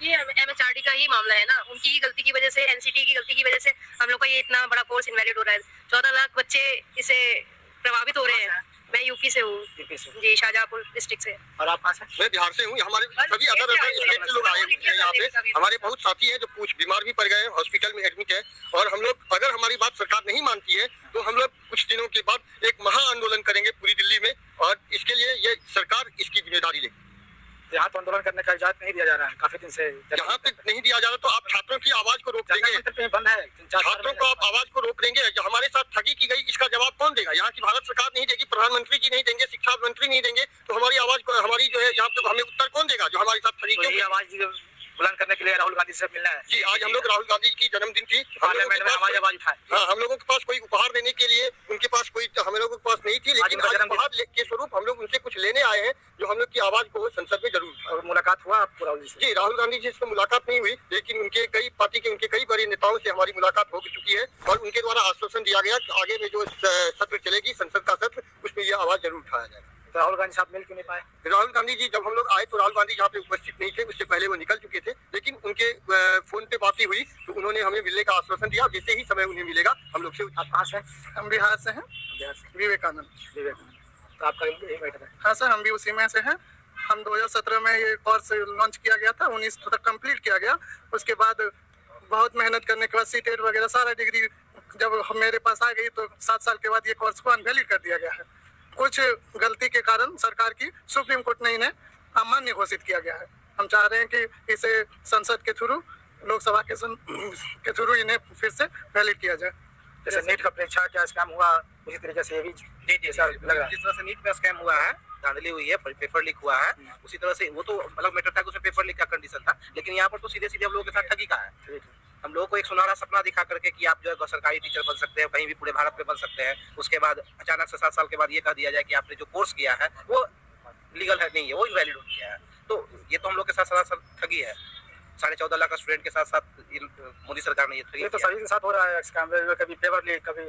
ये एमएचआरडी का ही मामला है ना, उनकी ही गलती की वजह से, एनसीटी की गलती की वजह से हम लोग का ये इतना बड़ा कोर्स इनवैलिड हो रहा है। 14 लाख बच्चे इससे प्रभावित हो रहे हैं। मैं यूपी से हूँ जी, शाहजहांपुर डिस्ट्रिक्ट से। और आप कहाँ से? मैं बिहार से हूँ। हमारे सभी अदर स्टेट से लोग आए हुए हैं यहाँ पे। हमारे बहुत साथी हैं जो कुछ बीमार भी पड़ गए हैं, हॉस्पिटल में एडमिट है। और हम लोग अगर हमारी बात सरकार नहीं मानती है तो हम लोग कुछ दिनों के बाद एक महा आंदोलन करेंगे पूरी दिल्ली में, और इसके लिए ये सरकार इसकी जिम्मेदारी ले। यहाँ तो आंदोलन करने का इजाजत नहीं दिया जा रहा है काफी दिन से। यहाँ पे नहीं दिया जा रहा तो आप छात्रों की आवाज को रोक देंगे? बंद है, छात्रों को आप आवाज को रोक देंगे? जो हमारे साथ ठगी की गई इसका जवाब कौन देगा? यहाँ की भारत सरकार नहीं देगी, प्रधानमंत्री जी नहीं देंगे, शिक्षा मंत्री नहीं देंगे, तो हमारी आवाज को, हमारी जो है यहाँ पे हमें उत्तर कौन देगा जो हमारे साथ ठगी की? आवाज बुलंद करने के लिए राहुल गांधी से मिलना है जी। आज हम लोग राहुल गांधी की जन्मदिन थी, पार्लियामेंट में आवाज उठाए। हाँ, हम लोगों के पास कोई उपहार देने के लिए उनके पास कोई हम लोगों के पास नहीं थी, लेकिन आज उपहार के स्वरूप हम लोग उनसे कुछ लेने आए हैं जो हम लोग की आवाज को संसद में जरूर उठाए। और मुलाकात हुआ आपको राहुल जी से? जी, राहुल गांधी जी से मुलाकात नहीं हुई, लेकिन उनके कई पार्टी के उनके कई बड़े नेताओं से हमारी मुलाकात हो चुकी है, और उनके द्वारा आश्वासन दिया गया कि आगे में जो सत्र चलेगी, संसद का सत्र, उसमें यह आवाज जरूर उठाया जाएगा। तो राहुल गांधी साहब मिल क्यों नहीं पाए? राहुल गांधी जी जब हम लोग आए तो राहुल गांधी यहाँ पे उपस्थित नहीं थे, उससे पहले वो निकल चुके थे, लेकिन उनके फोन पे बात हुई तो उन्होंने हमें मिलने का आश्वासन दिया। जैसे ही समय उन्हें मिलेगा हम लोग से। आप कहाँ से? हम बिहार से हैं, बिहार से। विवेकानंद। तो आपका यही बैठक है? हाँ सर, हम भी उसी में से हैं। हम 2017 में ये कोर्स लॉन्च किया गया था, 19 तक कंप्लीट किया गया। उसके बाद बहुत मेहनत करने के बाद सीटेट वगैरह सारा डिग्री जब मेरे पास आ गई तो 7 साल के बाद ये कोर्स को अनवैलिड कर दिया गया है। कुछ गलती के कारण सरकार की सुप्रीम कोर्ट ने इन्हें अमान्य घोषित किया गया है। हम चाह रहे हैं कि इसे संसद के थ्रू, लोकसभा के थ्रू इन्हें फिर से वैलिड किया जाए। जैसे नीट का परीक्षा क्या स्कैम हुआ, उसी तरीके से ये भी लग रहा है। जिस तरह से नीट का स्कैम हुआ है, धांधली हुई है, पेपर लीक हुआ है, उसी तरह से वो तो अलग मैटर था कि उसमें पेपर लीक का कंडीशन था, लेकिन यहाँ पर तो सीधे सीधे हम लोगों के साथ ठगी का है। हम लोगों को एक सुनहरा सपना दिखा करके कि आप जो है सरकारी टीचर बन सकते हैं, कहीं भी पूरे भारत में बन सकते हैं, उसके बाद अचानक से 7 साल के बाद ये कह दिया जाए कि आपने जो कोर्स किया है वो लीगल है नहीं है, वो इनवैलिड हो गया है। तो ये तो हम लोग के साथ सरासर ठगी है। 14.5 लाख का स्टूडेंट के साथ साथ मोदी सरकार ने ये ठगी। ये तो सभी के साथ हो रहा है स्कैम, कभी पेपर लीक, कभी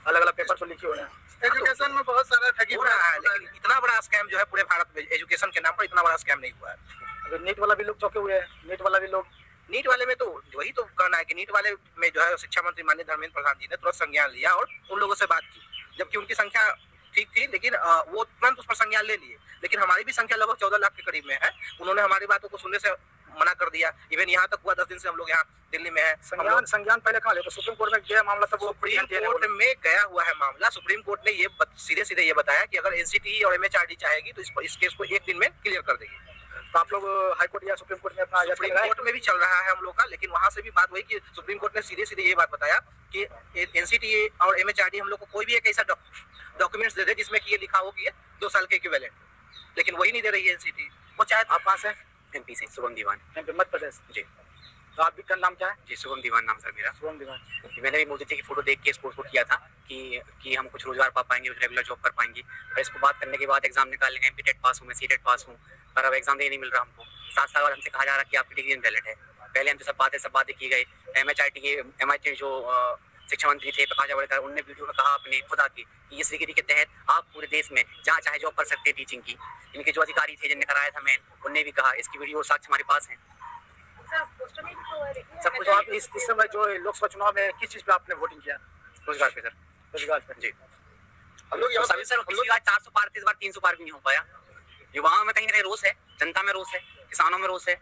अलग अलग पेपर तो लीक हो रहे हैं। एजुकेशन में बहुत सारा ठगी हो रहा है, लेकिन इतना बड़ा स्कैम जो है पूरे भारत में एजुकेशन के नाम पर इतना बड़ा स्कैम नहीं हुआ है। अभी नीट वाला भी लोग चौके हुए हैं। नीट वाला भी लोग, नीट वाले में तो वही तो कहना है कि नीट वाले में जो है शिक्षा मंत्री माननीय धर्मेंद्र प्रधान जी ने तुरंत संज्ञान लिया और उन लोगों से बात की, जबकि उनकी संख्या ठीक थी, लेकिन वो तुरंत उस पर संज्ञान ले लिए। लेकिन हमारी भी संख्या लगभग 14 लाख के करीब में है, उन्होंने हमारी बातों को सुनने से मना कर दिया। इवन यहाँ तक हुआ 10 दिन से हम लोग यहाँ दिल्ली में है। संज्ञान पहले कहाँ ले? तो सुप्रीम कोर्ट में गया मामला, तब वो सुप्रीम कोर्ट में गया हुआ है मामला। सुप्रीम कोर्ट ने ये सीधे सीधे ये बताया कि अगर एनसीटी और एमएचआरडी चाहेगी तो इस केस को 1 दिन में क्लियर कर देगी। तो आप लोग हाई कोर्ट या सुप्रीम कोर्ट में अपना? सुप्रीम कोर्ट में भी चल रहा है हम लोग का, लेकिन वहां से भी बात हुई कि सुप्रीम कोर्ट ने सीधे सीधे ये बात बताया कि एनसीटी और एमएचआरडी हम लोग को कोई भी एक ऐसा डॉक्यूमेंट्स दे दे जिसमें कि ये लिखा हो कि ये 2 साल के इक्विवेलेंट, लेकिन वही नहीं दे रही है एनसीटी। वो चाहे आप पास है? एमपी से शुभम दीवान। मध्य प्रदेश जी। तो आप भी का नाम क्या है? जी, शुभम दीवान नाम सर मेरा। शुभम दीवान। मैंने भी मोदी जी की फोटो देख के इसको किया था कि हम कुछ रोजगार पा पाएंगे, रेगुलर जॉब कर पाएंगे। और इसको बात करने के बाद एग्जाम निकालने गए, टेट पास हूँ मैं, सीटेट पास हूँ, पर अब एग्जाम देने नहीं मिल रहा हमको। 7 साल बाद हमसे कहा जा रहा है कि आपकी डिग्री इनवैलिड है। पहले हमसे सब बातें की गई। एमआईटी जो शिक्षा मंत्री थे प्रकाश जावड़ेकर, उन्होंने वीडियो में कहा अपने खुद आके कि इस डिग्री के तहत आप पूरे देश में जहाँ चाहे जॉब कर सकते हैं टीचिंग की। इनके जो अधिकारी थे जिनने कराया था, मैं उनने भी कहा। इसकी वीडियो और साक्ष्य हमारे पास है। सब कुछ। आप इस समय जो लोकसभा चुनाव में किस चीज पे आपने वोटिंग किया? रोजगार पे सर। रोजगार पे जी। हम लोग सभी सर पिछली बार 400 पार थे, इस बार 300 पार भी नहीं हो पाया। युवाओं में कहीं ना कहीं रोष है, जनता में रोष है, किसानों में रोष है।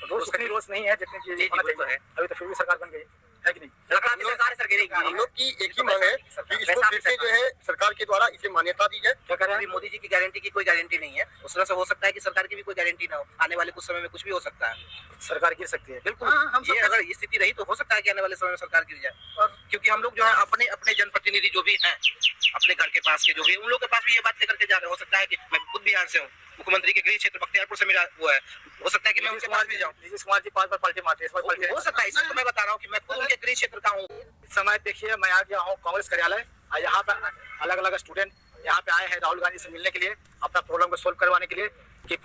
रोज उतनी रोज नहीं है जितनी जी, बिल्कुल है। अभी तो फिर भी सरकार बन गई है कि नहीं? सरकार सर गिरेगी। हम लोग की एक ही मांग है कि इसको फिर से जो है सरकार के द्वारा इसे मान्यता दी जाए। क्या कह रहे हैं? मोदी जी की गारंटी की कोई गारंटी नहीं है, उस तरह से हो सकता है कि सरकार की भी कोई गारंटी ना हो। आने वाले कुछ समय में कुछ भी हो सकता है, सरकार गिर सकती है। बिल्कुल। ये अगर ये स्थिति रही तो हो सकता है कि आने वाले समय में सरकार गिर जाए, क्योंकि हम लोग जो है अपने जनप्रतिनिधि जो भी हैं, अपने घर के पास के जो भी, उन लोगों के पास भी ये बात लेकर के जा रहे हैं। हो सकता है कि मैं खुद बिहार से हूँ, मुख्यमंत्री के गृह क्षेत्र बख्तियारपुर से मेरा वो है, हो सकता है कि मैं उनके पास भी जाऊँ। नीतीश कुमार जी 5 बार पलटे मारते हैं, इस बार पलटे हो सकता है, इसलिए तो मैं बता रहा हूँ कि मैं खुद उनके गृह क्षेत्र का हूँ। समय देखिए, मैं आ गया हूँ कांग्रेस कार्यालय, यहाँ पे अलग अलग स्टूडेंट यहाँ पे आए हैं राहुल गांधी से मिलने के लिए, अपना प्रॉब्लम को सोल्व करवाने के लिए कि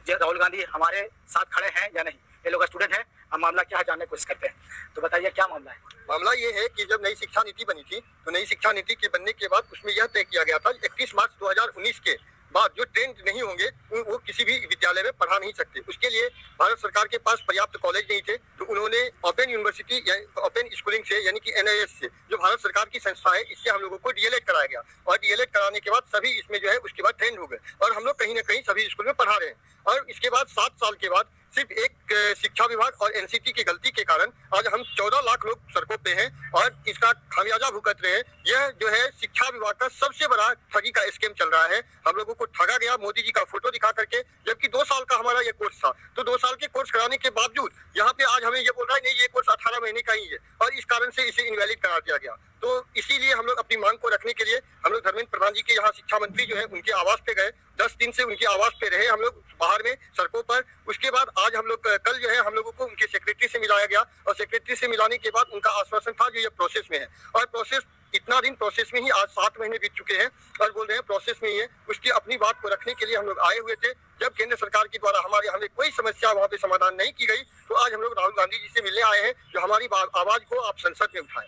राहुल गांधी हमारे साथ खड़े हैं या नहीं। ये लोग स्टूडेंट हैं, हम मामला क्या है जानने की कोशिश करते हैं। तो बताइए क्या मामला है? मामला ये है कि जब नई शिक्षा नीति बनी थी तो नई शिक्षा नीति के बनने के बाद उसमें यह तय किया गया था 31 मार्च 2019 के बाद जो ट्रेंड नहीं होंगे वो किसी भी विद्यालय में पढ़ा नहीं सकते। उसके लिए भारत सरकार के पास पर्याप्त कॉलेज नहीं थे, तो उन्होंने ओपन यूनिवर्सिटी या ओपन स्कूलिंग से यानी कि NIS से, जो भारत सरकार की संस्था है, इससे हम लोगों को DLED कराया गया और DLED कराने के बाद सभी इसमें जो है उसके बाद ट्रेंड हो गए और हम लोग कहीं ना कहीं सभी स्कूल में पढ़ा रहे हैं। और इसके बाद 7 साल के बाद सिर्फ एक शिक्षा विभाग और NCT की गलती के कारण आज हम 14 लाख लोग सड़कों पे हैं और इसका खामियाजा भुगत रहे हैं। यह जो है शिक्षा विभाग का सबसे बड़ा ठगी का स्कीम चल रहा है। हम लोगों को ठगा गया मोदी जी का फोटो दिखा करके, जबकि 2 साल का हमारा ये कोर्स था। तो 2 साल के कोर्स कराने के बावजूद यहाँ पे आज हमें ये बोल रहा है नहीं, ये कोर्स 18 महीने का ही है और इस कारण से इसे इनवैलिड करार दिया गया। तो इसीलिए हम लोग अपनी मांग को रखने के लिए हम लोग धर्मेंद्र प्रधान जी के यहाँ शिक्षा मंत्री जो है उनके आवास पे गए। 10 दिन से उनके आवास पे रहे हम लोग बाहर में सड़कों पर। उसके बाद आज हम लोग कल जो है हम लोगों को उनके सेक्रेटरी से मिलाया गया और सेक्रेटरी से मिलाने के बाद उनका आश्वासन था जो ये प्रोसेस में है और प्रोसेस इतना दिन प्रोसेस में ही, आज 7 महीने बीत चुके हैं और बोल रहे हैं प्रोसेस में ही है। उसकी अपनी बात को रखने के लिए हम लोग आए हुए थे। जब केंद्र सरकार के द्वारा हमें कोई समस्या वहाँ पे समाधान नहीं की गई, तो आज हम लोग राहुल गांधी जी से मिलने आए हैं जो हमारी आवाज को आप संसद में उठाएं।